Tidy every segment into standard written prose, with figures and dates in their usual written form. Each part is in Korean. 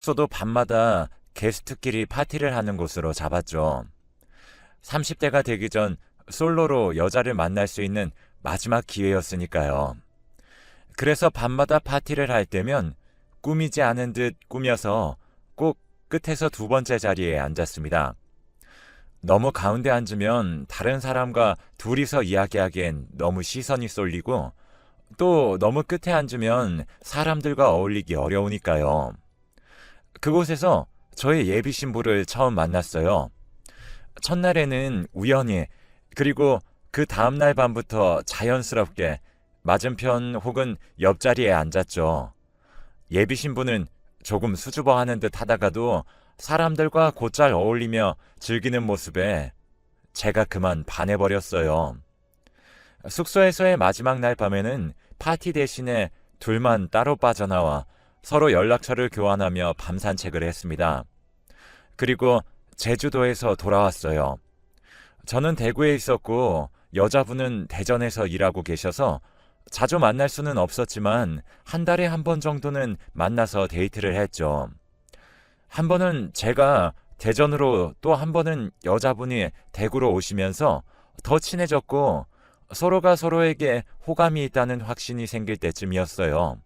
숙소도 밤마다 게스트끼리 파티를 하는 곳으로 잡았죠. 30대가 되기 전 솔로로 여자를 만날 수 있는 마지막 기회였으니까요. 그래서 밤마다 파티를 할 때면 꾸미지 않은 듯 꾸며서 꼭 끝에서 두 번째 자리에 앉았습니다. 너무 가운데 앉으면 다른 사람과 둘이서 이야기하기엔 너무 시선이 쏠리고 또 너무 끝에 앉으면 사람들과 어울리기 어려우니까요. 그곳에서 저의 예비 신부를 처음 만났어요. 첫날에는 우연히, 그리고 그 다음날 밤부터 자연스럽게 맞은편 혹은 옆자리에 앉았죠. 예비 신부는 조금 수줍어하는 듯 하다가도 사람들과 곧잘 어울리며 즐기는 모습에 제가 그만 반해버렸어요. 숙소에서의 마지막 날 밤에는 파티 대신에 둘만 따로 빠져나와 서로 연락처를 교환하며 밤 산책을 했습니다. 그리고 제주도에서 돌아왔어요. 저는 대구에 있었고 여자분은 대전에서 일하고 계셔서 자주 만날 수는 없었지만 한 달에 한 번 정도는 만나서 데이트를 했죠. 한 번은 제가 대전으로, 또 한 번은 여자분이 대구로 오시면서 더 친해졌고 서로가 서로에게 호감이 있다는 확신이 생길 때쯤이었어요.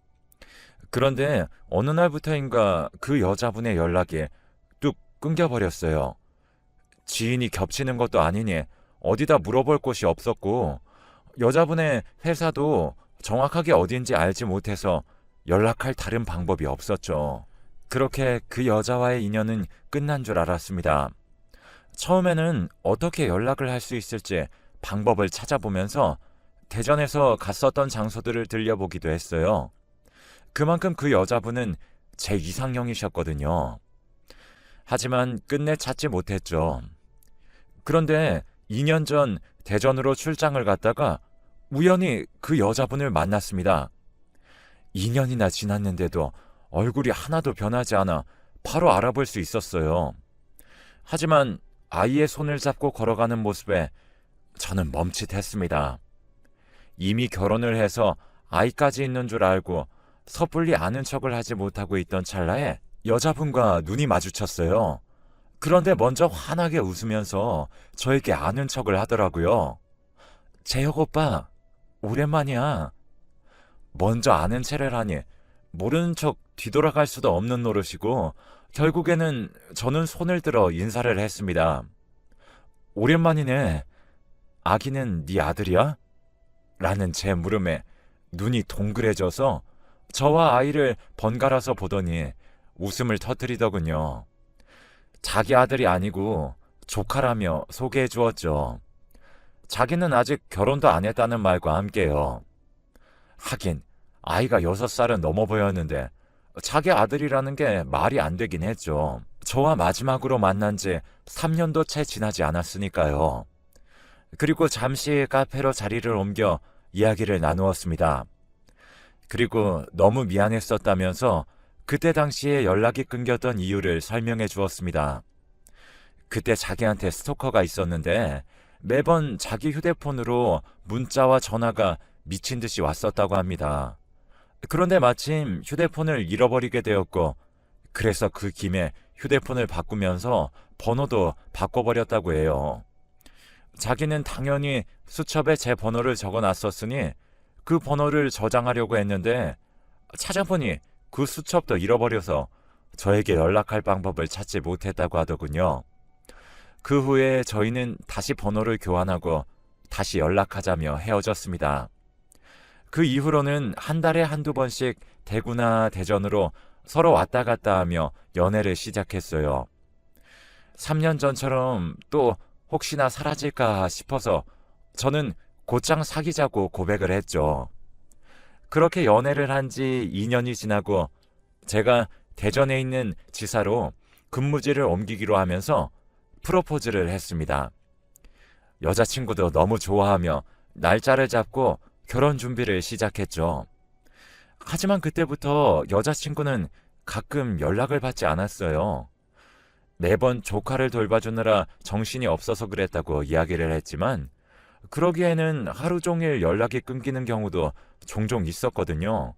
그런데 어느 날부터인가 그 여자분의 연락이 뚝 끊겨버렸어요. 지인이 겹치는 것도 아니니 어디다 물어볼 곳이 없었고 여자분의 회사도 정확하게 어딘지 알지 못해서 연락할 다른 방법이 없었죠. 그렇게 그 여자와의 인연은 끝난 줄 알았습니다. 처음에는 어떻게 연락을 할 수 있을지 방법을 찾아보면서 대전에서 갔었던 장소들을 들려보기도 했어요. 그만큼 그 여자분은 제 이상형이셨거든요. 하지만 끝내 찾지 못했죠. 그런데 2년 전 대전으로 출장을 갔다가 우연히 그 여자분을 만났습니다. 2년이나 지났는데도 얼굴이 하나도 변하지 않아 바로 알아볼 수 있었어요. 하지만 아이의 손을 잡고 걸어가는 모습에 저는 멈칫했습니다. 이미 결혼을 해서 아이까지 있는 줄 알고 섣불리 아는 척을 하지 못하고 있던 찰나에 여자분과 눈이 마주쳤어요. 그런데 먼저 환하게 웃으면서 저에게 아는 척을 하더라고요. 재혁 오빠, 오랜만이야. 먼저 아는 체를 하니 모르는 척 뒤돌아갈 수도 없는 노릇이고 결국에는 저는 손을 들어 인사를 했습니다. 오랜만이네. 아기는 네 아들이야? 라는 제 물음에 눈이 동그래져서 저와 아이를 번갈아서 보더니 웃음을 터뜨리더군요. 자기 아들이 아니고 조카라며 소개해 주었죠. 자기는 아직 결혼도 안 했다는 말과 함께요. 하긴 아이가 6살은 넘어 보였는데 자기 아들이라는 게 말이 안 되긴 했죠. 저와 마지막으로 만난 지 3년도 채 지나지 않았으니까요. 그리고 잠시 카페로 자리를 옮겨 이야기를 나누었습니다. 그리고 너무 미안했었다면서 그때 당시에 연락이 끊겼던 이유를 설명해 주었습니다. 그때 자기한테 스토커가 있었는데 매번 자기 휴대폰으로 문자와 전화가 미친 듯이 왔었다고 합니다. 그런데 마침 휴대폰을 잃어버리게 되었고 그래서 그 김에 휴대폰을 바꾸면서 번호도 바꿔버렸다고 해요. 자기는 당연히 수첩에 제 번호를 적어놨었으니 그 번호를 저장하려고 했는데 찾아보니 그 수첩도 잃어버려서 저에게 연락할 방법을 찾지 못했다고 하더군요. 그 후에 저희는 다시 번호를 교환하고 다시 연락하자며 헤어졌습니다. 그 이후로는 한 달에 한두 번씩 대구나 대전으로 서로 왔다 갔다 하며 연애를 시작했어요. 3년 전처럼 또 혹시나 사라질까 싶어서 저는 곧장 사귀자고 고백을 했죠. 그렇게 연애를 한 지 2년이 지나고 제가 대전에 있는 지사로 근무지를 옮기기로 하면서 프로포즈를 했습니다. 여자친구도 너무 좋아하며 날짜를 잡고 결혼 준비를 시작했죠. 하지만 그때부터 여자친구는 가끔 연락을 받지 않았어요. 매번 조카를 돌봐주느라 정신이 없어서 그랬다고 이야기를 했지만 그러기에는 하루 종일 연락이 끊기는 경우도 종종 있었거든요.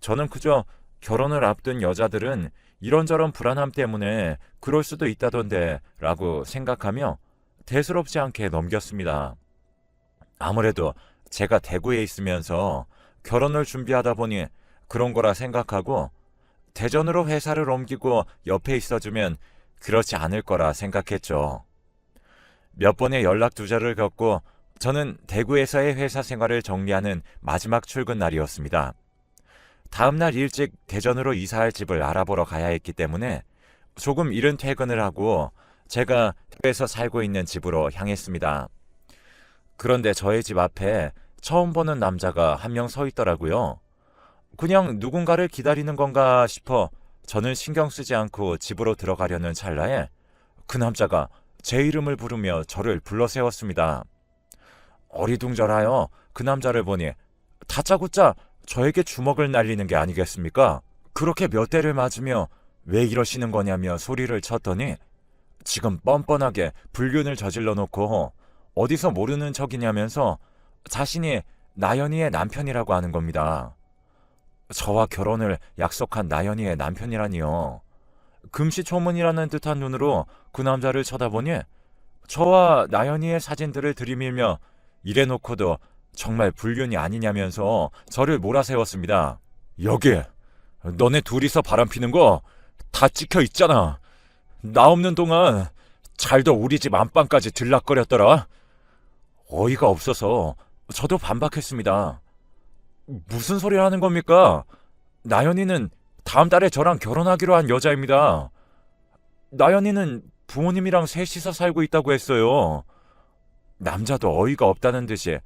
저는 그저 결혼을 앞둔 여자들은 이런저런 불안함 때문에 그럴 수도 있다던데 라고 생각하며 대수롭지 않게 넘겼습니다. 아무래도 제가 대구에 있으면서 결혼을 준비하다 보니 그런 거라 생각하고 대전으로 회사를 옮기고 옆에 있어주면 그렇지 않을 거라 생각했죠. 몇 번의 연락 두절을 겪고 저는 대구에서의 회사 생활을 정리하는 마지막 출근 날이었습니다. 다음 날 일찍 대전으로 이사할 집을 알아보러 가야 했기 때문에 조금 이른 퇴근을 하고 제가 대구에서 살고 있는 집으로 향했습니다. 그런데 저의 집 앞에 처음 보는 남자가 한 명 서 있더라고요. 그냥 누군가를 기다리는 건가 싶어 저는 신경 쓰지 않고 집으로 들어가려는 찰나에 그 남자가 제 이름을 부르며 저를 불러 세웠습니다. 어리둥절하여 그 남자를 보니 다짜고짜 저에게 주먹을 날리는 게 아니겠습니까? 그렇게 몇 대를 맞으며 왜 이러시는 거냐며 소리를 쳤더니 지금 뻔뻔하게 불륜을 저질러 놓고 어디서 모르는 척이냐면서 자신이 나연이의 남편이라고 하는 겁니다. 저와 결혼을 약속한 나연이의 남편이라니요. 금시초문이라는 듯한 눈으로 그 남자를 쳐다보니 저와 나연이의 사진들을 들이밀며 이래놓고도 정말 불륜이 아니냐면서 저를 몰아세웠습니다. 여기 너네 둘이서 바람피는 거 다 찍혀 있잖아. 나 없는 동안 잘도 우리 집 안방까지 들락거렸더라. 어이가 없어서 저도 반박했습니다. 무슨 소리를 하는 겁니까? 나연이는 다음 달에 저랑 결혼하기로 한 여자입니다. 나연이는 부모님이랑 셋이서 살고 있다고 했어요. 남자도 어이가 없다는 듯이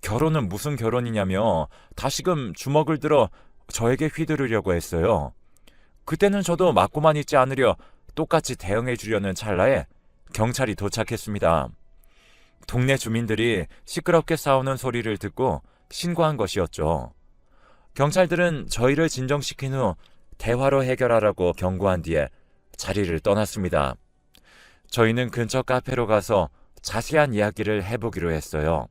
결혼은 무슨 결혼이냐며 다시금 주먹을 들어 저에게 휘두르려고 했어요. 그때는 저도 맞고만 있지 않으려 똑같이 대응해 주려는 찰나에 경찰이 도착했습니다. 동네 주민들이 시끄럽게 싸우는 소리를 듣고 신고한 것이었죠. 경찰들은 저희를 진정시킨 후 대화로 해결하라고 경고한 뒤에 자리를 떠났습니다. 저희는 근처 카페로 가서 자세한 이야기를 해보기로 했어요.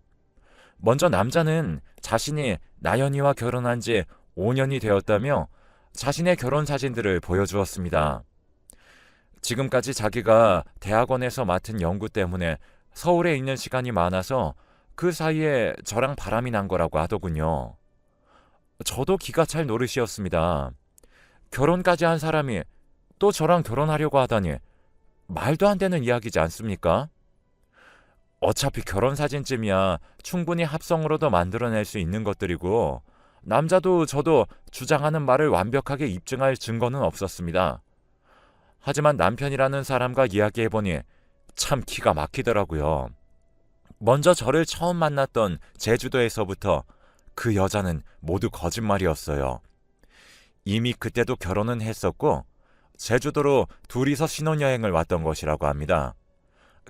먼저 남자는 자신이 나연이와 결혼한 지 5년이 되었다며 자신의 결혼 사진들을 보여주었습니다. 지금까지 자기가 대학원에서 맡은 연구 때문에 서울에 있는 시간이 많아서 그 사이에 저랑 바람이 난 거라고 하더군요. 저도 기가 찰 노릇이었습니다. 결혼까지 한 사람이 또 저랑 결혼하려고 하다니 말도 안 되는 이야기지 않습니까? 어차피 결혼 사진쯤이야 충분히 합성으로도 만들어낼 수 있는 것들이고 남자도 저도 주장하는 말을 완벽하게 입증할 증거는 없었습니다. 하지만 남편이라는 사람과 이야기해보니 참 기가 막히더라고요. 먼저 저를 처음 만났던 제주도에서부터 그 여자는 모두 거짓말이었어요. 이미 그때도 결혼은 했었고 제주도로 둘이서 신혼여행을 왔던 것이라고 합니다.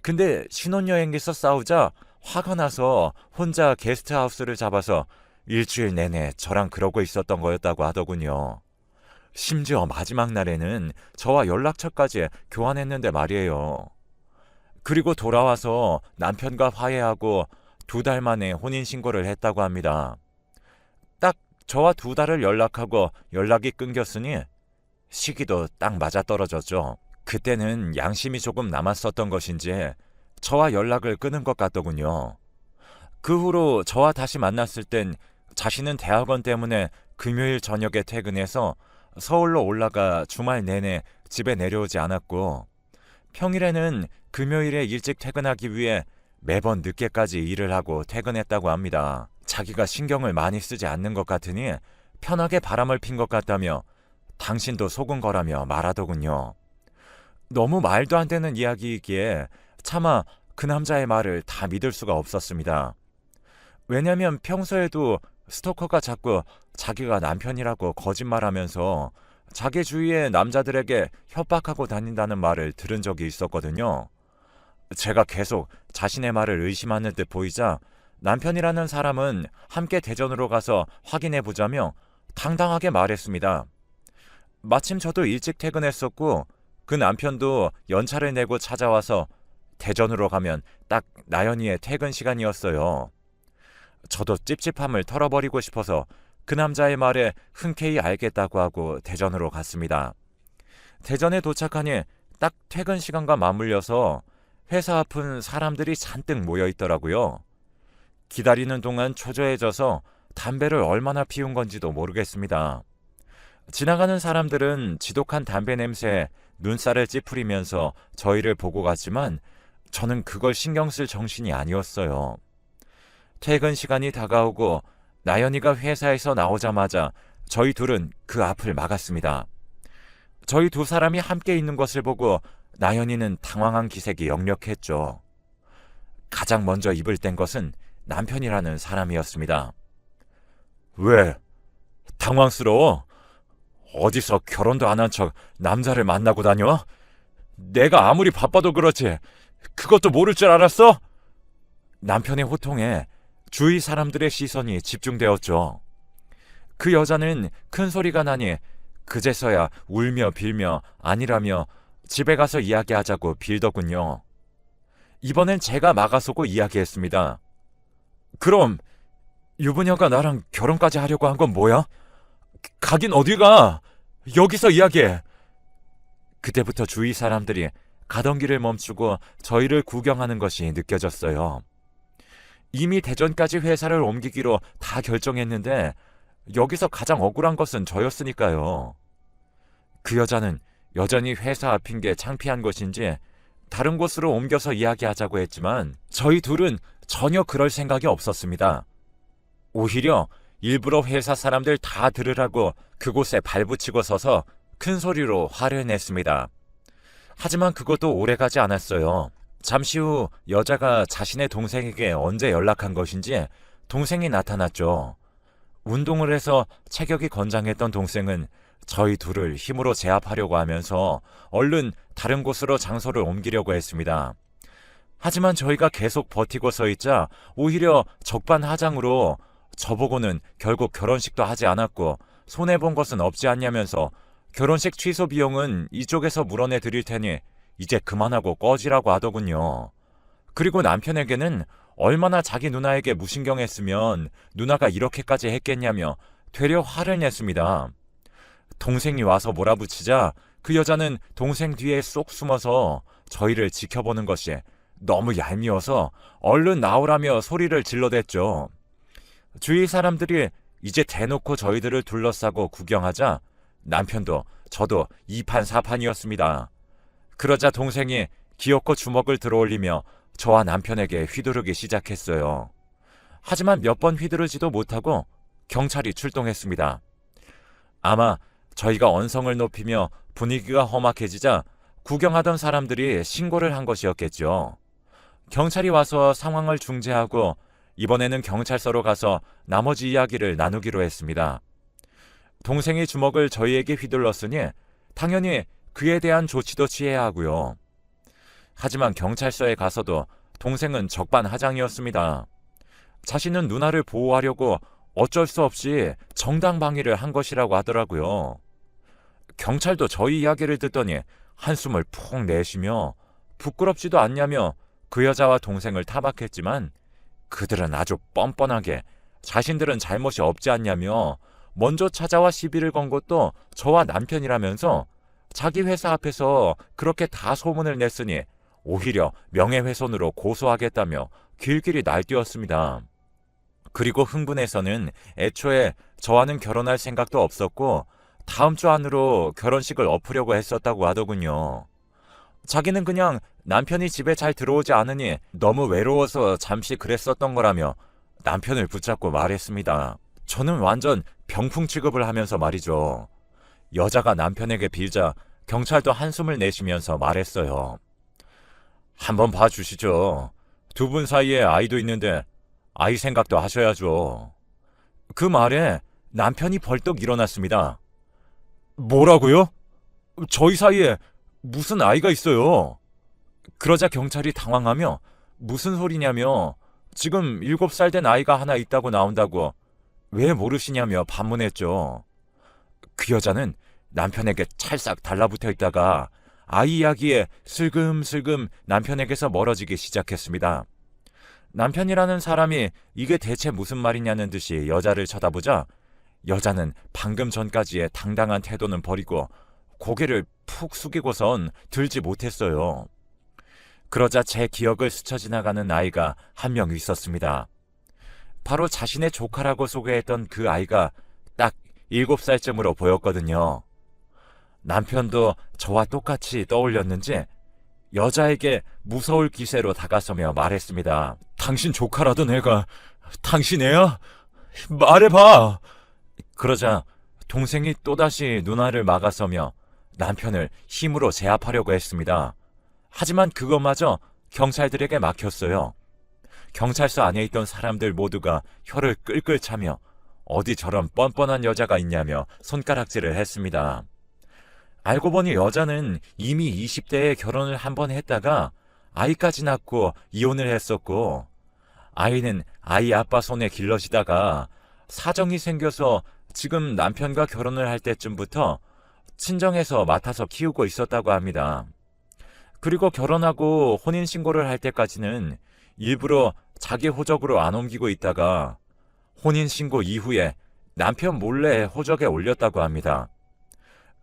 근데 신혼여행에서 싸우자 화가 나서 혼자 게스트하우스를 잡아서 일주일 내내 저랑 그러고 있었던 거였다고 하더군요. 심지어 마지막 날에는 저와 연락처까지 교환했는데 말이에요. 그리고 돌아와서 남편과 화해하고 2달 만에 혼인신고를 했다고 합니다. 딱 저와 2달을 연락하고 연락이 끊겼으니 시기도 딱 맞아떨어졌죠. 그때는 양심이 조금 남았었던 것인지 저와 연락을 끊은 것 같더군요. 그 후로 저와 다시 만났을 땐 자신은 대학원 때문에 금요일 저녁에 퇴근해서 서울로 올라가 주말 내내 집에 내려오지 않았고 평일에는 금요일에 일찍 퇴근하기 위해 매번 늦게까지 일을 하고 퇴근했다고 합니다. 자기가 신경을 많이 쓰지 않는 것 같으니 편하게 바람을 핀 것 같다며 당신도 속은 거라며 말하더군요. 너무 말도 안 되는 이야기이기에 차마 그 남자의 말을 다 믿을 수가 없었습니다. 왜냐면 평소에도 스토커가 자꾸 자기가 남편이라고 거짓말하면서 자기 주위의 남자들에게 협박하고 다닌다는 말을 들은 적이 있었거든요. 제가 계속 자신의 말을 의심하는 듯 보이자 남편이라는 사람은 함께 대전으로 가서 확인해 보자며 당당하게 말했습니다. 마침 저도 일찍 퇴근했었고 그 남편도 연차를 내고 찾아와서 대전으로 가면 딱 나연이의 퇴근 시간이었어요. 저도 찝찝함을 털어버리고 싶어서 그 남자의 말에 흔쾌히 알겠다고 하고 대전으로 갔습니다. 대전에 도착하니 딱 퇴근 시간과 맞물려서 회사 앞은 사람들이 잔뜩 모여 있더라고요. 기다리는 동안 초조해져서 담배를 얼마나 피운 건지도 모르겠습니다. 지나가는 사람들은 지독한 담배 냄새에 눈살을 찌푸리면서 저희를 보고 갔지만 저는 그걸 신경 쓸 정신이 아니었어요. 퇴근 시간이 다가오고 나연이가 회사에서 나오자마자 저희 둘은 그 앞을 막았습니다. 저희 두 사람이 함께 있는 것을 보고 나연이는 당황한 기색이 역력했죠. 가장 먼저 입을 뗀 것은 남편이라는 사람이었습니다. 왜? 당황스러워? 어디서 결혼도 안 한 척 남자를 만나고 다녀? 내가 아무리 바빠도 그렇지 그것도 모를 줄 알았어? 남편의 호통에 주위 사람들의 시선이 집중되었죠. 그 여자는 큰 소리가 나니 그제서야 울며 빌며 아니라며 집에 가서 이야기하자고 빌더군요. 이번엔 제가 막아서고 이야기했습니다. 그럼 유부녀가 나랑 결혼까지 하려고 한 건 뭐야? 가긴 어디 가? 여기서 이야기해. 그때부터 주위 사람들이 가던 길을 멈추고 저희를 구경하는 것이 느껴졌어요. 이미 대전까지 회사를 옮기기로 다 결정했는데 여기서 가장 억울한 것은 저였으니까요. 그 여자는 여전히 회사 앞인 게 창피한 것인지 다른 곳으로 옮겨서 이야기하자고 했지만 저희 둘은 전혀 그럴 생각이 없었습니다. 오히려 일부러 회사 사람들 다 들으라고 그곳에 발붙이고 서서 큰 소리로 화를 냈습니다. 하지만 그것도 오래가지 않았어요. 잠시 후 여자가 자신의 동생에게 언제 연락한 것인지 동생이 나타났죠. 운동을 해서 체격이 건장했던 동생은 저희 둘을 힘으로 제압하려고 하면서 얼른 다른 곳으로 장소를 옮기려고 했습니다. 하지만 저희가 계속 버티고 서 있자 오히려 적반하장으로 저보고는 결국 결혼식도 하지 않았고 손해본 것은 없지 않냐면서 결혼식 취소 비용은 이쪽에서 물어내 드릴 테니 이제 그만하고 꺼지라고 하더군요. 그리고 남편에게는 얼마나 자기 누나에게 무신경했으면 누나가 이렇게까지 했겠냐며 되려 화를 냈습니다. 동생이 와서 몰아붙이자 그 여자는 동생 뒤에 쏙 숨어서 저희를 지켜보는 것이 너무 얄미워서 얼른 나오라며 소리를 질러댔죠. 주위 사람들이 이제 대놓고 저희들을 둘러싸고 구경하자 남편도 저도 이판사판이었습니다. 그러자 동생이 기어코 주먹을 들어올리며 저와 남편에게 휘두르기 시작했어요. 하지만 몇 번 휘두르지도 못하고 경찰이 출동했습니다. 아마 저희가 언성을 높이며 분위기가 험악해지자 구경하던 사람들이 신고를 한 것이었겠죠. 경찰이 와서 상황을 중재하고 이번에는 경찰서로 가서 나머지 이야기를 나누기로 했습니다. 동생이 주먹을 저희에게 휘둘렀으니 당연히 그에 대한 조치도 취해야 하고요. 하지만 경찰서에 가서도 동생은 적반하장이었습니다. 자신은 누나를 보호하려고 어쩔 수 없이 정당방위를 한 것이라고 하더라고요. 경찰도 저희 이야기를 듣더니 한숨을 푹 내쉬며 부끄럽지도 않냐며 그 여자와 동생을 타박했지만 그들은 아주 뻔뻔하게 자신들은 잘못이 없지 않냐며 먼저 찾아와 시비를 건 것도 저와 남편이라면서 자기 회사 앞에서 그렇게 다 소문을 냈으니 오히려 명예훼손으로 고소하겠다며 길길이 날뛰었습니다. 그리고 흥분해서는 애초에 저와는 결혼할 생각도 없었고 다음 주 안으로 결혼식을 엎으려고 했었다고 하더군요. 자기는 그냥 남편이 집에 잘 들어오지 않으니 너무 외로워서 잠시 그랬었던 거라며 남편을 붙잡고 말했습니다. 저는 완전 병풍 취급을 하면서 말이죠. 여자가 남편에게 빌자 경찰도 한숨을 내쉬면서 말했어요. 한번 봐주시죠. 두 분 사이에 아이도 있는데 아이 생각도 하셔야죠. 그 말에 남편이 벌떡 일어났습니다. 뭐라고요? 저희 사이에 무슨 아이가 있어요? 그러자 경찰이 당황하며 무슨 소리냐며 지금 7살 된 아이가 하나 있다고 나온다고 왜 모르시냐며 반문했죠. 그 여자는 남편에게 찰싹 달라붙어 있다가 아이 이야기에 슬금슬금 남편에게서 멀어지기 시작했습니다. 남편이라는 사람이 이게 대체 무슨 말이냐는 듯이 여자를 쳐다보자 여자는 방금 전까지의 당당한 태도는 버리고 고개를 푹 숙이고선 들지 못했어요. 그러자 제 기억을 스쳐 지나가는 아이가 한 명 있었습니다. 바로 자신의 조카라고 소개했던 그 아이가 딱 7살쯤으로 보였거든요. 남편도 저와 똑같이 떠올렸는지 여자에게 무서울 기세로 다가서며 말했습니다. 당신 조카라던 애가 당신 애야? 말해봐! 그러자 동생이 또다시 눈알을 막아서며 남편을 힘으로 제압하려고 했습니다. 하지만 그것마저 경찰들에게 막혔어요. 경찰서 안에 있던 사람들 모두가 혀를 끌끌 차며 어디 저런 뻔뻔한 여자가 있냐며 손가락질을 했습니다. 알고 보니 여자는 이미 20대에 결혼을 한 번 했다가 아이까지 낳고 이혼을 했었고, 아이는 아이 아빠 손에 길러지다가 사정이 생겨서 지금 남편과 결혼을 할 때쯤부터 친정에서 맡아서 키우고 있었다고 합니다. 그리고 결혼하고 혼인신고를 할 때까지는 일부러 자기 호적으로 안 옮기고 있다가 혼인신고 이후에 남편 몰래 호적에 올렸다고 합니다.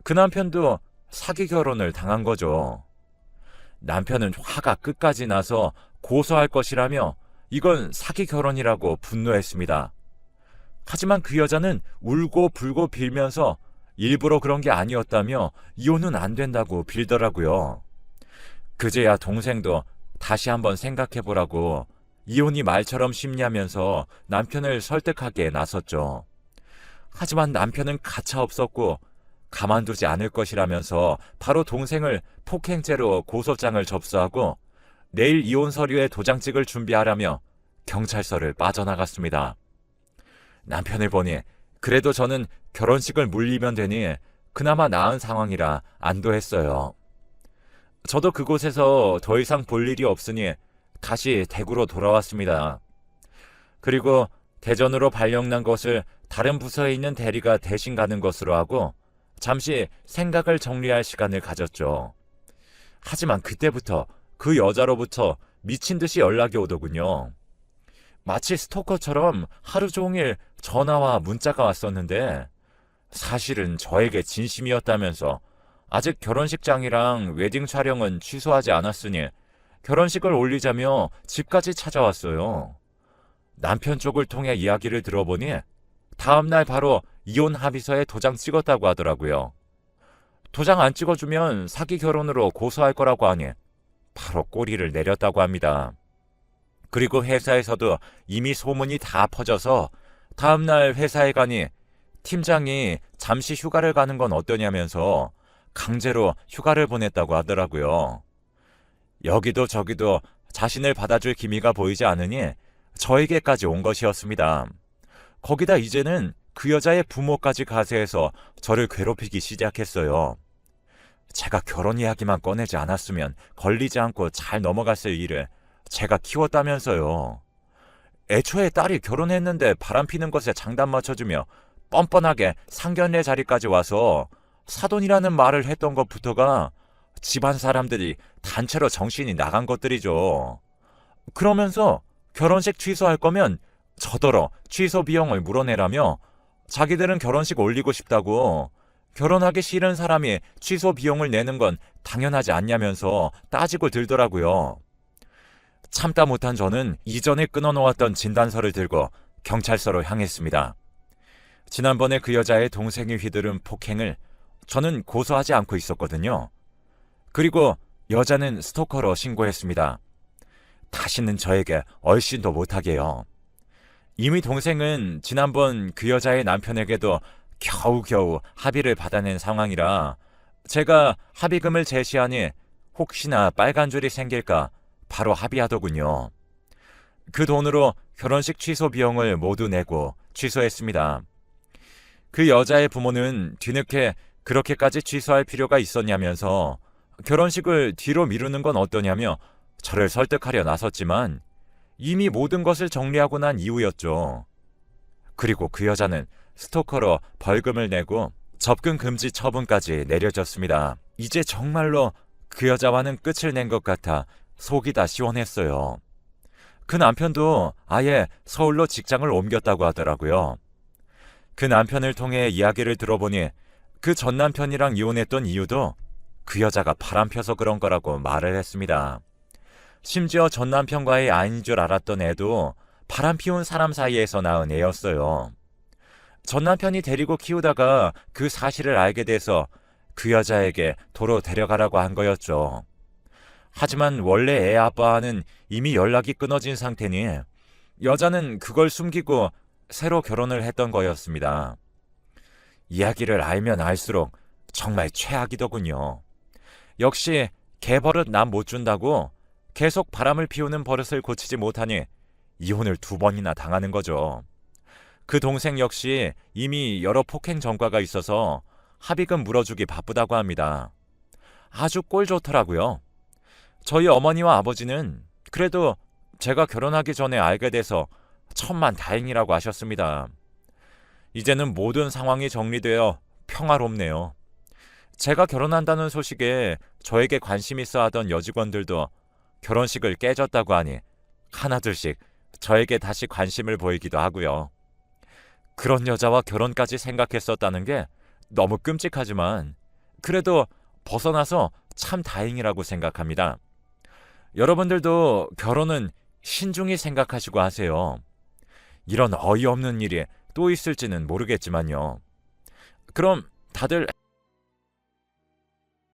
그 남편도 사기 결혼을 당한 거죠. 남편은 화가 끝까지 나서 고소할 것이라며 이건 사기 결혼이라고 분노했습니다. 하지만 그 여자는 울고 불고 빌면서 일부러 그런 게 아니었다며 이혼은 안 된다고 빌더라고요. 그제야 동생도 다시 한번 생각해보라고 이혼이 말처럼 쉽냐면서 남편을 설득하기에 나섰죠. 하지만 남편은 가차없었고 가만두지 않을 것이라면서 바로 동생을 폭행죄로 고소장을 접수하고 내일 이혼 서류에 도장 찍을 준비하라며 경찰서를 빠져나갔습니다. 남편을 보니 그래도 저는 결혼식을 물리면 되니 그나마 나은 상황이라 안도했어요. 저도 그곳에서 더 이상 볼 일이 없으니 다시 대구로 돌아왔습니다. 그리고 대전으로 발령난 것을 다른 부서에 있는 대리가 대신 가는 것으로 하고 잠시 생각을 정리할 시간을 가졌죠. 하지만 그때부터 그 여자로부터 미친 듯이 연락이 오더군요. 마치 스토커처럼 하루 종일 전화와 문자가 왔었는데 사실은 저에게 진심이었다면서 아직 결혼식장이랑 웨딩 촬영은 취소하지 않았으니 결혼식을 올리자며 집까지 찾아왔어요. 남편 쪽을 통해 이야기를 들어보니 다음날 바로 이혼 합의서에 도장 찍었다고 하더라고요. 도장 안 찍어주면 사기 결혼으로 고소할 거라고 하니 바로 꼬리를 내렸다고 합니다. 그리고 회사에서도 이미 소문이 다 퍼져서 다음날 회사에 가니 팀장이 잠시 휴가를 가는 건 어떠냐면서 강제로 휴가를 보냈다고 하더라고요. 여기도 저기도 자신을 받아줄 기미가 보이지 않으니 저에게까지 온 것이었습니다. 거기다 이제는 그 여자의 부모까지 가세해서 저를 괴롭히기 시작했어요. 제가 결혼 이야기만 꺼내지 않았으면 걸리지 않고 잘 넘어갔을 일을 제가 키웠다면서요. 애초에 딸이 결혼했는데 바람피는 것에 장단 맞춰주며 뻔뻔하게 상견례 자리까지 와서 사돈이라는 말을 했던 것부터가 집안 사람들이 단체로 정신이 나간 것들이죠. 그러면서 결혼식 취소할 거면 저더러 취소 비용을 물어내라며 자기들은 결혼식 올리고 싶다고 결혼하기 싫은 사람이 취소 비용을 내는 건 당연하지 않냐면서 따지고 들더라고요. 참다 못한 저는 이전에 끊어놓았던 진단서를 들고 경찰서로 향했습니다. 지난번에 그 여자의 동생이 휘두른 폭행을 저는 고소하지 않고 있었거든요. 그리고 여자는 스토커로 신고했습니다. 다시는 저에게 얼씬도 못하게요. 이미 동생은 지난번 그 여자의 남편에게도 겨우겨우 합의를 받아낸 상황이라 제가 합의금을 제시하니 혹시나 빨간 줄이 생길까 바로 합의하더군요. 그 돈으로 결혼식 취소 비용을 모두 내고 취소했습니다. 그 여자의 부모는 뒤늦게 그렇게까지 취소할 필요가 있었냐면서 결혼식을 뒤로 미루는 건 어떠냐며 저를 설득하려 나섰지만 이미 모든 것을 정리하고 난 이후였죠. 그리고 그 여자는 스토커로 벌금을 내고 접근 금지 처분까지 내려졌습니다. 이제 정말로 그 여자와는 끝을 낸 것 같아 속이 다 시원했어요. 그 남편도 아예 서울로 직장을 옮겼다고 하더라고요. 그 남편을 통해 이야기를 들어보니 그 전 남편이랑 이혼했던 이유도 그 여자가 바람펴서 그런 거라고 말을 했습니다. 심지어 전 남편과의 아이인 줄 알았던 애도 바람 피운 사람 사이에서 낳은 애였어요. 전 남편이 데리고 키우다가 그 사실을 알게 돼서 그 여자에게 도로 데려가라고 한 거였죠. 하지만 원래 애 아빠와는 이미 연락이 끊어진 상태니 여자는 그걸 숨기고 새로 결혼을 했던 거였습니다. 이야기를 알면 알수록 정말 최악이더군요. 역시 개버릇 남 못 준다고 계속 바람을 피우는 버릇을 고치지 못하니 이혼을 2번이나 당하는 거죠. 그 동생 역시 이미 여러 폭행 전과가 있어서 합의금 물어주기 바쁘다고 합니다. 아주 꼴 좋더라고요. 저희 어머니와 아버지는 그래도 제가 결혼하기 전에 알게 돼서 천만다행이라고 하셨습니다. 이제는 모든 상황이 정리되어 평화롭네요. 제가 결혼한다는 소식에 저에게 관심 있어 하던 여직원들도 결혼식을 깨졌다고 하니 하나둘씩 저에게 다시 관심을 보이기도 하고요. 그런 여자와 결혼까지 생각했었다는 게 너무 끔찍하지만 그래도 벗어나서 참 다행이라고 생각합니다. 여러분들도 결혼은 신중히 생각하시고 하세요. 이런 어이없는 일이 또 있을지는 모르겠지만요. 그럼 다들